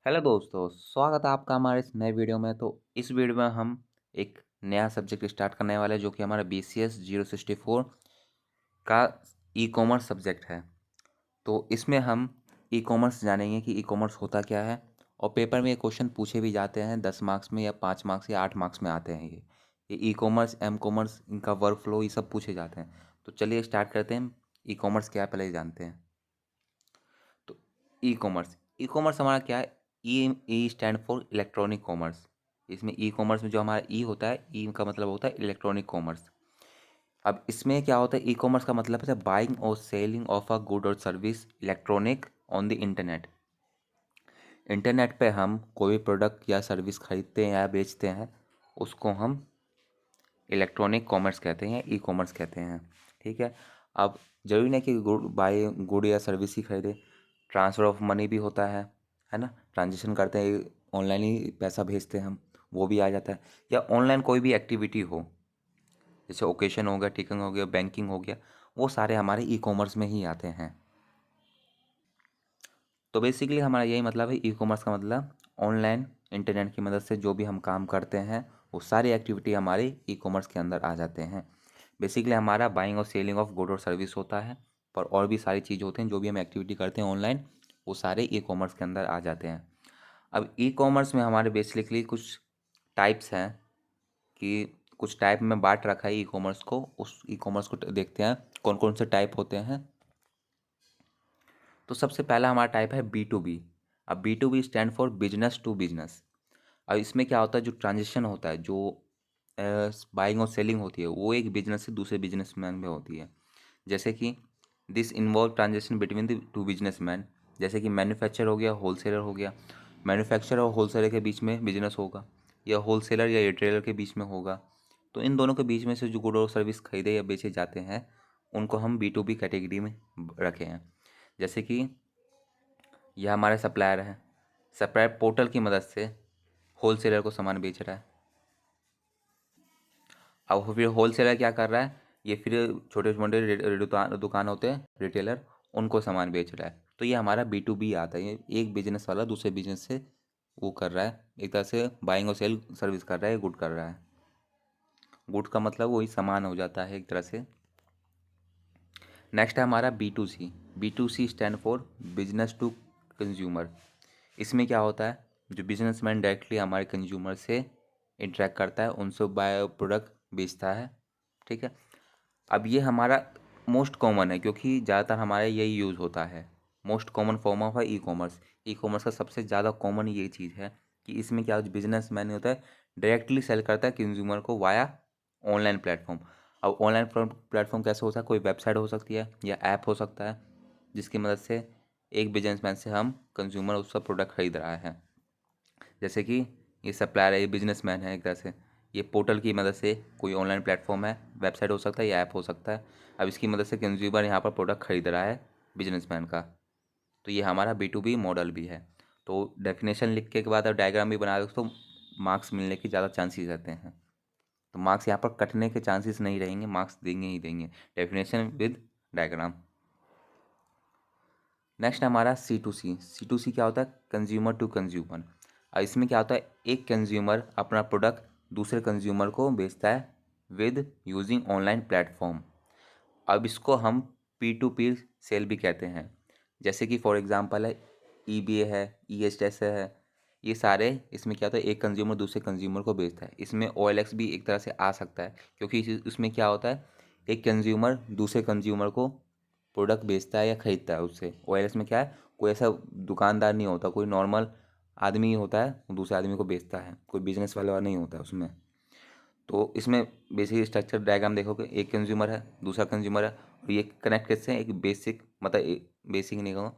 Hello दोस्तों, स्वागत है आपका हमारे इस नए वीडियो में। तो इस वीडियो में हम एक नया सब्जेक्ट स्टार्ट करने वाले हैं जो कि हमारा BCS 064 का ई कॉमर्स सब्जेक्ट है। तो इसमें हम ई कॉमर्स जानेंगे कि ई कॉमर्स होता क्या है, और पेपर में ये क्वेश्चन पूछे भी जाते हैं 10 मार्क्स में या 5 मार्क्स या 8 मार्क्स में आते हैं। ये ई कॉमर्स, एम कॉमर्स, इनका वर्क फ्लो ये सब पूछे जाते हैं। तो चलिए स्टार्ट करते हैं। ई कॉमर्स क्या है पहले जानते हैं। तो ई कॉमर्स हमारा क्या है। E stand for electronic commerce. इसमें ई कॉमर्स में जो हमारा ई होता है, ई का मतलब होता है इलेक्ट्रॉनिक कॉमर्स। अब इसमें क्या होता है, ई कॉमर्स का मतलब है बाइंग और सेलिंग ऑफ अ गुड और service electronic on the internet. Internet पे हम कोई भी प्रोडक्ट या सर्विस खरीदते हैं या बेचते हैं, उसको हम इलेक्ट्रॉनिक कॉमर्स कहते हैं, ई कॉमर्स कहते हैं। ठीक है। अब जरूरी नहीं कि गुड या सर्विस ही खरीदे। ट्रांसफ़र ऑफ मनी भी होता है ना। ट्रांजेक्शन करते हैं, ऑनलाइन ही पैसा भेजते हैं हम, वो भी आ जाता है। या ऑनलाइन कोई भी एक्टिविटी हो, जैसे ओकेशन हो गया, टिकट हो गया, बैंकिंग हो गया, वो सारे हमारे ई कॉमर्स में ही आते हैं। तो बेसिकली हमारा यही मतलब है, ई कॉमर्स का मतलब ऑनलाइन इंटरनेट की मदद से जो भी हम काम करते हैं, वो सारी एक्टिविटी हमारे ई कॉमर्स के अंदर आ जाते हैं। बेसिकली हमारा बाइंग और सेलिंग ऑफ गुड और सर्विस होता है, पर और भी सारी चीज़ होते हैं जो भी हम एक्टिविटी करते हैं ऑनलाइन, वो सारे ई कॉमर्स के अंदर आ जाते हैं। अब ई कॉमर्स में हमारे बेसिकली कुछ टाइप्स हैं, कि कुछ टाइप में बांट रखा है ई कॉमर्स को। उस ई कॉमर्स को देखते हैं कौन कौन से टाइप होते हैं। तो सबसे पहला हमारा टाइप है B2B। अब B2B stand for business to business. अब इसमें क्या होता है, जो ट्रांजेक्शन होता है, जो बाइंग और सेलिंग होती है, वो एक बिजनेस से दूसरे बिजनेसमैन में होती है। जैसे कि this involve transaction between the two businessman. जैसे कि मैन्युफैक्चर हो गया, होलसेलर हो गया। मैन्युफैक्चर और होलसेलर के बीच में बिजनेस होगा, या होलसेलर या रिटेलर के बीच में होगा। तो इन दोनों के बीच में से जो गुड और सर्विस खरीदे या बेचे जाते हैं, उनको हम B2B कैटेगरी में रखे हैं। जैसे कि यह हमारे सप्लायर हैं। सप्लायर पोर्टल की मदद से होलसेलर को सामान बेच रहा है। अब फिर होलसेलर क्या कर रहा है, ये फिर छोटे मोटे दुकान होते हैं रिटेलर, उनको सामान बेच रहा है। तो ये हमारा B2B आता है। ये एक बिजनेस वाला दूसरे बिजनेस से वो कर रहा है, एक तरह से बाइंग और सेल सर्विस कर रहा है, गुड कर रहा है। गुड का मतलब वही सामान हो जाता है एक तरह से। नेक्स्ट है हमारा B2C। B2C stand for business to consumer. इसमें क्या होता है, जो बिजनेसमैन डायरेक्टली हमारे कंज्यूमर से इंटरेक्ट करता है, उनसे बाय प्रोडक्ट बेचता है। ठीक है। अब ये हमारा मोस्ट कॉमन है, क्योंकि ज़्यादातर हमारे यही यूज़ होता है। मोस्ट कॉमन फॉर्म ऑफ है ई कॉमर्स। ई कॉमर्स का सबसे ज़्यादा कॉमन ये चीज़ है कि इसमें क्या बिजनेस मैन होता है, डायरेक्टली सेल करता है कंज्यूमर को वाया ऑनलाइन प्लेटफॉर्म। अब ऑनलाइन प्लेटफॉर्म कैसे होता है, कोई वेबसाइट हो सकती है या ऐप हो सकता है, जिसकी मदद से एक बिजनेसमैन से हम कंज्यूमर उसका प्रोडक्ट खरीद रहा है। जैसे कि ये सप्लायर है, ये बिजनेसमैन है एक तरह से। ये पोर्टल की मदद से, कोई ऑनलाइन प्लेटफॉर्म है, वेबसाइट हो सकता है या ऐप हो सकता है। अब इसकी मदद से कंज्यूमर यहाँ पर प्रोडक्ट खरीद रहा है बिजनेसमैन का। तो ये हमारा B2B मॉडल भी है। तो डेफिनेशन लिख के बाद अब डायग्राम भी बना दो तो मार्क्स मिलने के ज़्यादा चांसेस रहते हैं। तो मार्क्स यहाँ पर कटने के चांसेस नहीं रहेंगे, मार्क्स देंगे ही देंगे, डेफिनेशन विद डायग्राम। नेक्स्ट हमारा C2C। C2C क्या होता है, कंज्यूमर टू कंज्यूमर। और इसमें क्या होता है, एक कंज्यूमर अपना प्रोडक्ट दूसरे कंज्यूमर को बेचता है विद यूजिंग ऑनलाइन प्लेटफॉर्म। अब इसको हम P2P सेल भी कहते हैं। जैसे कि फॉर एग्जांपल है eBay है, EHS है। ये सारे इसमें क्या होता है, एक कंज्यूमर दूसरे कंज्यूमर को बेचता है। इसमें OLX भी एक तरह से आ सकता है, क्योंकि इसमें क्या होता है, एक कंज्यूमर दूसरे कंज्यूमर को प्रोडक्ट बेचता है या ख़रीदता है उससे। OLX में क्या है, कोई ऐसा दुकानदार नहीं होता, कोई नॉर्मल आदमी ही होता है, वो दूसरे आदमी को बेचता है, कोई बिजनेस वाला नहीं होता है उसमें। तो इसमें बेसिक स्ट्रक्चर डायग्राम देखोगे, एक कंज्यूमर है, दूसरा कंज्यूमर है, और ये कनेक्ट कैसे हैं, एक बेसिक मतलब बेसिक नहीं कहूँ,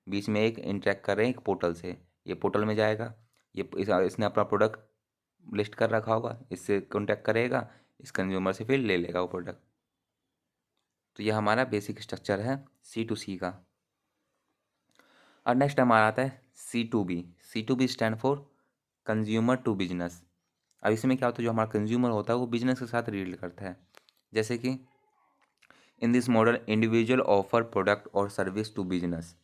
बीच में एक इंटरेक्ट कर रहे हैं एक पोर्टल से। ये पोर्टल में जाएगा, इसने अपना प्रोडक्ट लिस्ट कर रखा होगा, इससे कॉन्टैक्ट करेगा, इस कंज्यूमर से फिर ले लेगा वो प्रोडक्ट। तो ये हमारा बेसिक स्ट्रक्चर है C2C का। और नेक्स्ट हमारा आता है C2B। C2B stand for consumer to business. अब इसमें क्या होता है, जो हमारा कंज्यूमर होता है वो बिजनेस के साथ रिलेट करता है। जैसे कि in this model individual offer product और service to business.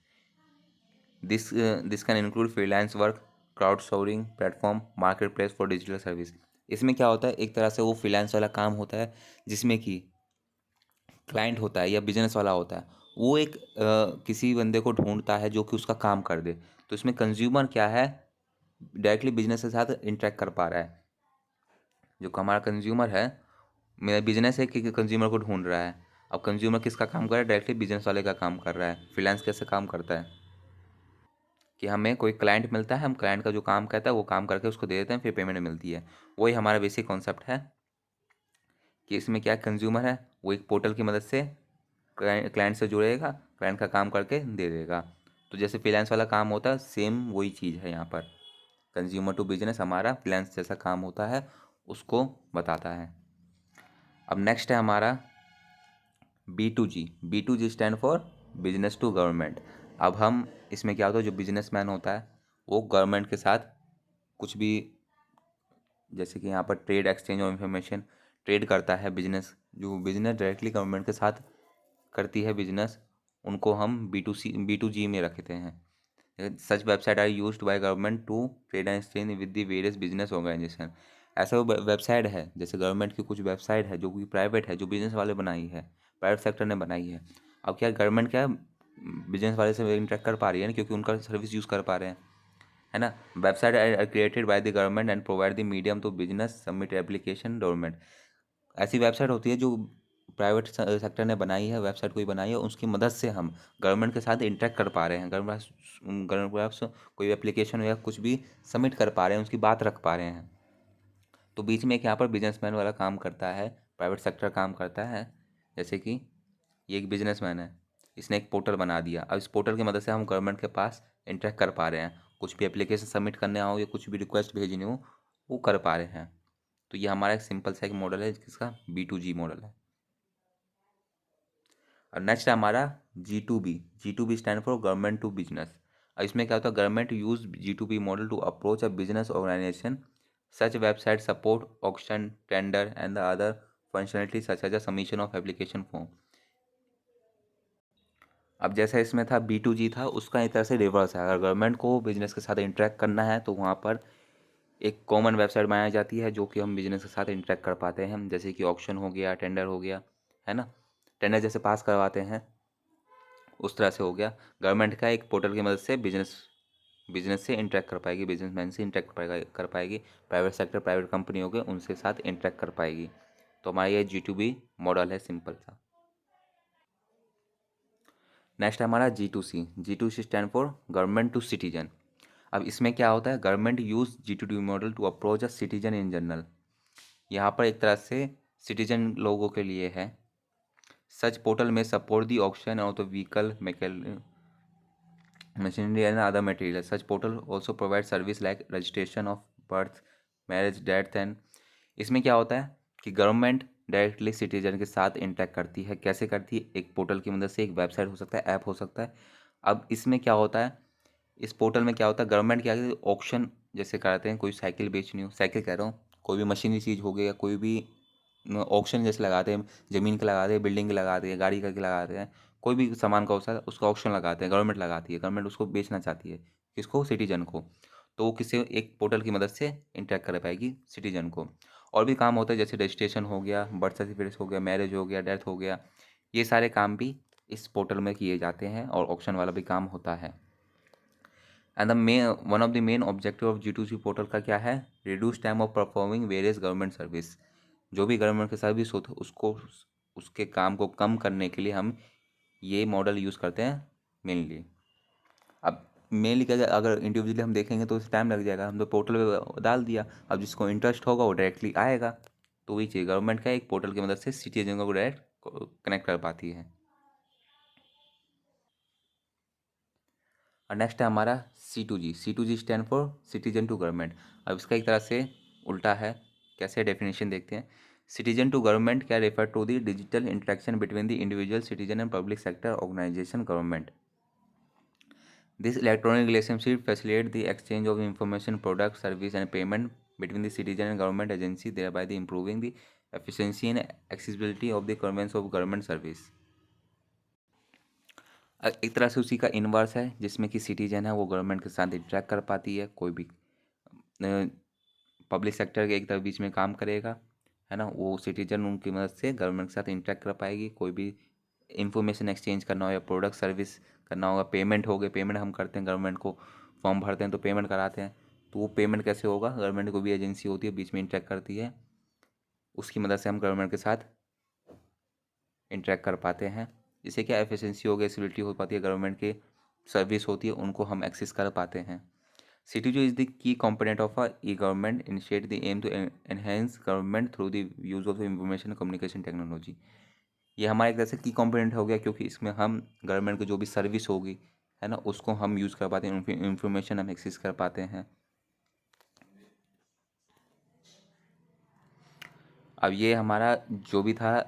This can include freelance work, crowd sourcing platform, market place for digital service. इसमें क्या होता है, एक तरह से वो फ्रीलांस वाला काम होता है जिसमें कि क्लाइंट होता है या बिजनेस वाला होता है, वो एक किसी बंदे को ढूंढता है जो कि उसका काम कर दे। तो इसमें कंज्यूमर क्या है, डायरेक्टली बिजनेस के साथ इंटरेक्ट कर पा रहा है। जो हमारा कंज्यूमर है, मेरा बिजनेस है कि कंज्यूमर को ढूंढ रहा है। अब कंज्यूमर किसका काम कर रहा है, डायरेक्टली बिजनेस वाले का काम कर रहा है। फ्रीलांस कैसे काम करता है कि हमें कोई क्लाइंट मिलता है, हम क्लाइंट का जो काम कहता है वो काम करके उसको दे देते हैं, फिर पेमेंट मिलती है। वही हमारा बेसिक कॉन्सेप्ट है कि इसमें क्या कंज्यूमर है, वो एक पोर्टल की मदद से क्लाइंट से जुड़ेगा, क्लाइंट का काम करके दे देगा। तो जैसे फ्रीलांस वाला काम होता है, सेम वही चीज़ है यहाँ पर। कंज्यूमर टू बिजनेस हमारा फ्रीलांस जैसा काम होता है, उसको बताता है। अब नेक्स्ट है हमारा B2G। B2G stand for business to government. अब हम इसमें क्या होता है, जो बिजनेसमैन होता है वो गवर्नमेंट के साथ कुछ भी, जैसे कि यहाँ पर trade exchange of information, trade करता है बिजनेस। जो बिजनेस डायरेक्टली गवर्नमेंट के साथ करती है बिजनेस, उनको हम B2G में रखते हैं। Such website are used by government to trade and exchange with the various business organisation. ऐसा वो वेबसाइट है, जैसे गवर्नमेंट की कुछ वेबसाइट है जो कि प्राइवेट है, जो बिजनेस वाले बनाई है, प्राइवेट सेक्टर ने बनाई है। अब क्या गवर्नमेंट क्या बिजनेस वाले से इंटरेक्ट कर पा रही है ना, क्योंकि उनका सर्विस यूज़ कर पा रहे हैं, है ना। Website are created by the government and provide the medium to business submit application government. ऐसी वेबसाइट होती है जो प्राइवेट सेक्टर ने बनाई है, वेबसाइट कोई बनाई है, उसकी मदद से हम गवर्नमेंट के साथ इंटरेक्ट कर पा रहे हैं। गवर्नमेंट कोई एप्लीकेशन या कुछ भी सबमिट कर पा रहे हैं, उसकी बात रख पा रहे हैं। तो बीच में एक यहाँ पर बिजनेसमैन वाला काम करता है, प्राइवेट सेक्टर काम करता है। जैसे कि ये एक बिजनेसमैन है, इसने एक पोर्टल बना दिया। अब इस पोर्टल की मदद से हम गवर्नमेंट के पास इंटरेक्ट कर पा रहे हैं, कुछ भी एप्लीकेशन सबमिट करने हो या कुछ भी रिक्वेस्ट भेजनी हो, वो कर पा रहे हैं। तो ये हमारा एक सिंपल सा एक मॉडल है जिसका B2G मॉडल है। और नेक्स्ट है हमारा G2B। G2B stand for government to business. अब इसमें क्या होता है, government use G2B model to approach a business organisation. Such website support auction tender and the other functionality such as a submission of application form. अब जैसा इसमें था B2G था, उसका एक तरह से रिवर्स है। अगर गवर्नमेंट को बिजनेस के साथ इंटरेक्ट करना है तो वहाँ पर एक कॉमन वेबसाइट बनाई जाती है जो कि हम बिजनेस के साथ इंटरेक्ट कर पाते हैं, जैसे कि ऑक्शन हो गया, टेंडर हो गया, है ना। टेंडर जैसे पास करवाते हैं, उस तरह से हो गया। गवर्नमेंट का एक पोर्टल की मदद से बिजनेस बिजनेस से इंटरेक्ट कर पाएगी, बिजनेसमैन से इंटरेक्ट कर पाएगी, प्राइवेट सेक्टर प्राइवेट कंपनी हो गए उनके साथ इंटरेक्ट कर पाएगी। तो हमारा ये G2B मॉडल है, सिंपल सा। नेक्स्ट है हमारा G2C। G2C stand for government to citizen. अब इसमें क्या होता है, government use G2B model to approach a citizen in general. यहाँ पर एक तरह से सिटीजन लोगों के लिए है। सच पोर्टल में support the option of the vehicle machinery and other materials. Such portal also provide service like registration of birth, marriage, death and। इसमें क्या होता है कि गवर्नमेंट डायरेक्टली सिटीजन के साथ इंटरेक्ट करती है। कैसे करती है, एक पोर्टल की मदद से, एक वेबसाइट हो सकता है, ऐप हो सकता है। अब इसमें क्या होता है, इस पोर्टल में क्या होता है, गवर्नमेंट क्या करती है, ऑक्शन जैसे कराते हैं, कोई साइकिल बेचनी हो, साइकिल कह रहा हूँ, कोई भी मशीनरी चीज़ हो गई या कोई भी ऑक्शन जैसे लगाते हैं, ज़मीन के लगाते हैं, बिल्डिंग के लगाते हैं, गाड़ी का के लगाते हैं, कोई भी सामान का होता है उसका ऑक्शन लगाते हैं, गवर्नमेंट लगाती है, गवर्नमेंट उसको बेचना चाहती है, किसको, सिटीजन को। तो वो किसी एक पोर्टल की मदद से इंटरेक्ट कर पाएगी सिटीजन को। और भी काम होता है जैसे रजिस्ट्रेशन हो गया, बर्थ सर्टिफिकेट हो गया, मैरिज हो गया, डेथ हो गया, ये सारे काम भी इस पोर्टल में किए जाते हैं और ऑक्शन वाला भी काम होता है। And the main one of the main objective of G2C portal का क्या है, reduce time of performing various government service. जो भी गवर्नमेंट की सर्विस होती है उसको, उसके काम को कम करने के लिए हम ये मॉडल यूज़ करते हैं मेनली। अब मेनली क्या है, अगर इंडिविजुअली हम देखेंगे तो उसे टाइम लग जाएगा, हम तो पोर्टल पे डाल दिया, अब जिसको इंटरेस्ट होगा वो डायरेक्टली आएगा। तो वही चाहिए, गवर्नमेंट का एक पोर्टल की मदद से सिटीजन को डायरेक्ट कनेक्ट कर पाती है। और नेक्स्ट है हमारा C2G। C2G stand for citizen to government. अब इसका एक तरह से उल्टा है, कैसे डेफिनेशन देखते हैं। सिटीजन टू गवर्नमेंट क्या refer to the digital interaction between the individual citizen and public sector organisation government. This electronic relationship facilitate the exchange of information, product, service and payment between the citizen and government agency, thereby the improving the efficiency and accessibility of the conveyance of government service। एक तरह से उसी का inverse है, जिसमें कि citizen है वो गवर्नमेंट के साथ इंटरेक्ट कर पाती है, कोई भी पब्लिक सेक्टर के एक तरफ बीच में काम करेगा, है ना। वो सिटीजन उनकी मदद से गवर्नमेंट के साथ इंटरेक्ट कर पाएगी। कोई भी इंफॉर्मेशन एक्सचेंज करना हो या प्रोडक्ट सर्विस करना होगा, पेमेंट हो गए, पेमेंट हम करते हैं गवर्नमेंट को, फॉर्म भरते हैं तो पेमेंट कराते हैं, तो वो पेमेंट कैसे होगा, गवर्नमेंट को भी एजेंसी होती है बीच में इंटरेक्ट करती है, उसकी मदद से हम गवर्नमेंट के साथ इंटरेक्ट कर पाते हैं। इससे क्या एफिशिएंसी हो गई, एसिलिटी हो पाती है, गवर्नमेंट की सर्विस होती है उनको हम एक्सेस कर पाते हैं। CTO is the key component of a e-government initiate the aim to enhance government through the use of information communication technology। ये हमारा एक तरह से की कंपोनेंट हो गया, क्योंकि इसमें हम गवर्नमेंट को जो भी सर्विस होगी, है ना, उसको हम यूज़ कर पाते हैं, इंफॉर्मेशन हम एक्सेस कर पाते हैं। अब ये हमारा जो भी था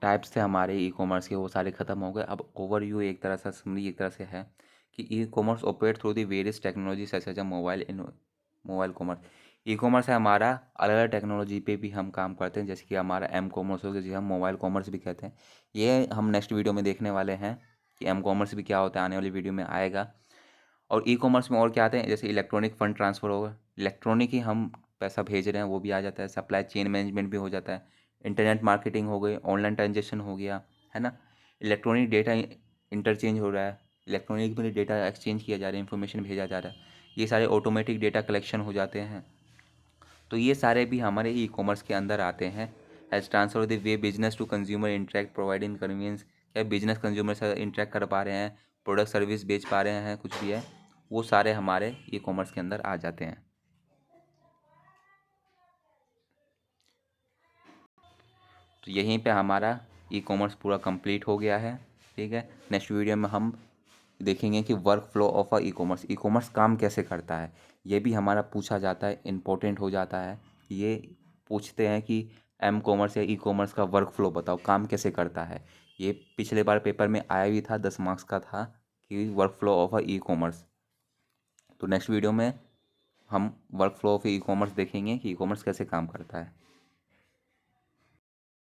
टाइप्स थे हमारे ई कॉमर्स के, वो सारे ख़त्म हो गए। अब ओवरव्यू एक तरह से समरी एक तरह से है कि e commerce operate through the various technology such as mobile commerce. E commerce है हमारा, अलग अलग टेक्नोलॉजी पे भी हम काम करते हैं, जैसे कि हमारा एम कॉमर्स हो गया, जिसे हम मोबाइल कॉमर्स भी कहते हैं। ये हम नेक्स्ट वीडियो में देखने वाले हैं कि एम कॉमर्स भी क्या होता है, आने वाली वीडियो में आएगा। और ई कॉमर्स में और क्या आते हैं, जैसे इलेक्ट्रॉनिक फंड ट्रांसफ़र होगा, इलेक्ट्रॉनिक ही हम पैसा भेज रहे हैं वो भी आ जाता है, सप्लाई चेन मैनेजमेंट भी हो जाता है, इंटरनेट मार्केटिंग हो गई, ऑनलाइन ट्रांजेक्शन हो गया, है ना। इलेक्ट्रॉनिक डेटा इंटरचेंज हो रहा है, इलेक्ट्रॉनिक में डेटा एक्सचेंज किया जा रहा है, इन्फॉर्मेशन भेजा जा रहा है, ये सारे ऑटोमेटिक डेटा कलेक्शन हो जाते हैं। तो ये सारे भी हमारे ई कॉमर्स के अंदर आते हैं। As transfer the way business to consumer interact providing convenience, क्या बिजनेस कंज्यूमर से इंटरेक्ट कर पा रहे हैं, प्रोडक्ट सर्विस बेच पा रहे हैं, कुछ भी है, वो सारे हमारे ई कॉमर्स के अंदर आ जाते हैं। तो यहीं पे हमारा ई कॉमर्स पूरा कंप्लीट हो गया है। ठीक है, नेक्स्ट वीडियो में हम देखेंगे कि work flow of a e commerce काम कैसे करता है। ये भी हमारा पूछा जाता है, इम्पोर्टेंट हो जाता है। ये पूछते हैं कि एम कॉमर्स या ई कॉमर्स का वर्क फ्लो बताओ, काम कैसे करता है। ये पिछले बार पेपर में आया भी था, 10 मार्क्स का था कि work flow of a e commerce. तो नेक्स्ट वीडियो में हम work flow of e commerce देखेंगे कि ई कॉमर्स कैसे काम करता है।